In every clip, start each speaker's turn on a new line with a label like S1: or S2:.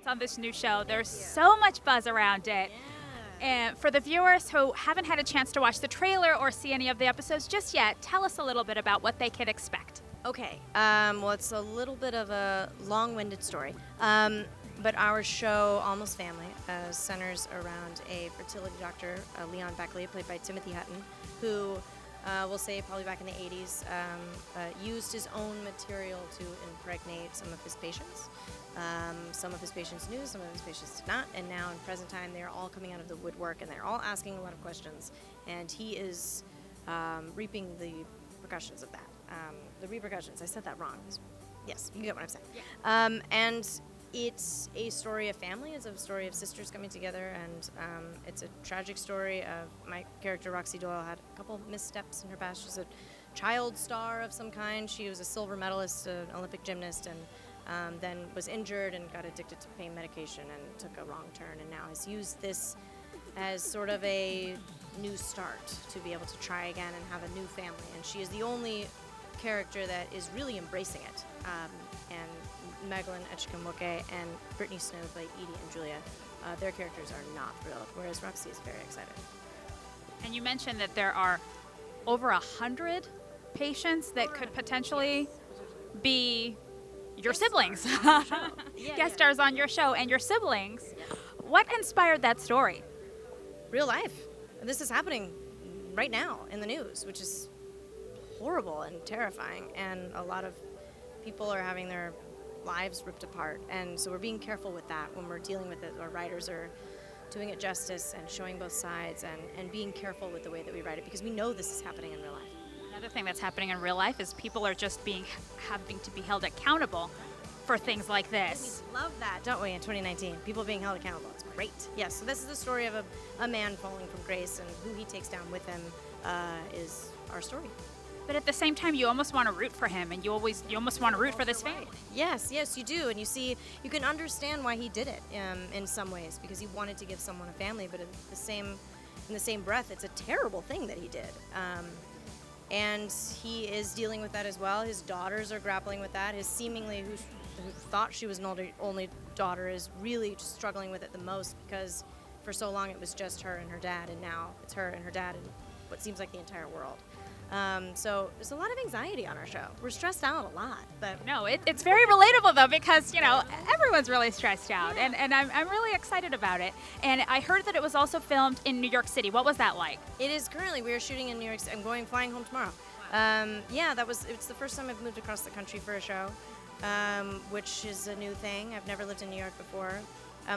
S1: Secrets on this new show. There's so much buzz around it. And for the viewers who haven't had a chance to watch the trailer or see any of the episodes just yet, tell us a little bit about what they can expect.
S2: Okay, well, it's a little bit of a long-winded story, but our show, Almost Family, centers around a fertility doctor, Leon Beckley, played by Timothy Hutton, who, we'll say probably back in the 80s, used his own material to impregnate some of his patients. Some of his patients knew, some of his patients did not, and now in present time they're all coming out of the woodwork and they're all asking a lot of questions, and he is reaping the repercussions of that. The repercussions, I said that wrong. Yes, you get what I'm saying. Yeah. And it's a story of family, it's a story of sisters coming together, and it's a tragic story of my character, Roxy Doyle, had a couple missteps in her past. She's a child star of some kind. She was a silver medalist, an Olympic gymnast, and then was injured and got addicted to pain medication and took a wrong turn, and now has used this as sort of a new start to be able to try again and have a new family. And she is the only character that is really embracing it. And Megalyn Echikamwoke and Brittany Snow play Edie and Julia. Their characters are not thrilled, whereas Roxy is very excited.
S1: And you mentioned that there are over 100 patients that could potentially be your siblings. Guest stars on your show and your siblings. What inspired that story?
S2: Real life. This is happening right now in the news, which is horrible and terrifying, and a lot of people are having their lives ripped apart, and so we're being careful with that when we're dealing with it. Our writers are doing it justice and showing both sides, and being careful with the way that we write it, because we know this is happening in real life.
S1: Another thing that's happening in real life is people are just having to be held accountable for things like this.
S2: We love that, don't we, in 2019? People being held accountable. It's great. Yes, so this is the story of a man falling from grace, and who he takes down with him is our story.
S1: But at the same time, you almost want to root for him, and you almost want to root for this family.
S2: Yes, you do, and you can understand why he did it in some ways, because he wanted to give someone a family, but in the same breath, it's a terrible thing that he did. And he is dealing with that as well. His daughters are grappling with that. His seemingly, who thought she was an only daughter, is really just struggling with it the most, because for so long it was just her and her dad, and now it's her and her dad and what seems like the entire world. So there's a lot of anxiety on our show. We're stressed out a lot, but
S1: no, it's very relatable though, because everyone's really stressed out, and I'm really excited about it. And I heard that it was also filmed in New York City. What was that like?
S2: It is currently. We are shooting in New York City. I'm flying home tomorrow. Wow. It's the first time I've moved across the country for a show, which is a new thing. I've never lived in New York before.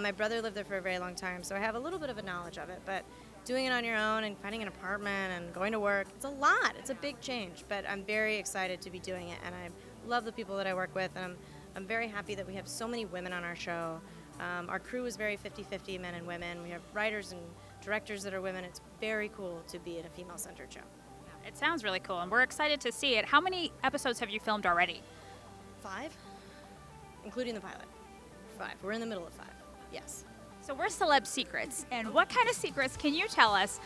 S2: My brother lived there for a very long time, so I have a little bit of a knowledge of it, but doing it on your own and finding an apartment and going to work, it's a lot. It's a big change, but I'm very excited to be doing it, and I love the people that I work with, and I'm very happy that we have so many women on our show. Our crew is very 50-50 men and women. We have writers and directors that are women. It's very cool to be in a female-centered show.
S1: It sounds really cool, and we're excited to see it. How many episodes have you filmed already?
S2: 5, including the pilot. 5. We're in the middle of 5, yes.
S1: So we're Celeb Secrets, and what kind of secrets can you tell us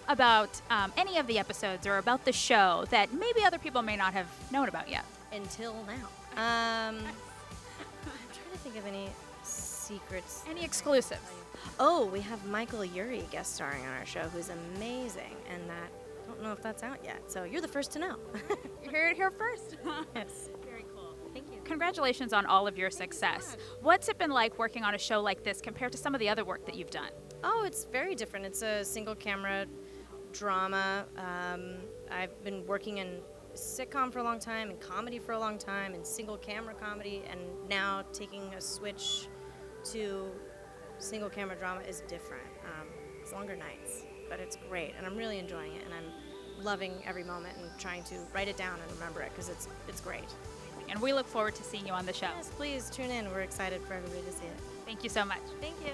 S1: about any of the episodes or about the show that maybe other people may not have known about yet?
S2: Until now. I'm trying to think of any secrets.
S1: Any exclusives?
S2: Oh, we have Michael Urie guest starring on our show, who's amazing, and I don't know if that's out yet, so you're the first to know.
S1: You heard it here first.
S2: Yes.
S1: Very cool.
S2: Thank you.
S1: Congratulations on all of your success. What's it been like working on a show like this compared to some of the other work that you've done?
S2: Oh, it's very different. It's a single camera drama. I've been working in sitcom for a long time, and comedy for a long time, and single camera comedy, and now taking a switch to single camera drama is different. It's longer nights, but it's great, and I'm really enjoying it, and I'm loving every moment and trying to write it down and remember it, because it's great.
S1: And we look forward to seeing you on the show.
S2: Yes, please tune in. We're excited for everybody to see it.
S1: Thank you so much.
S2: Thank you.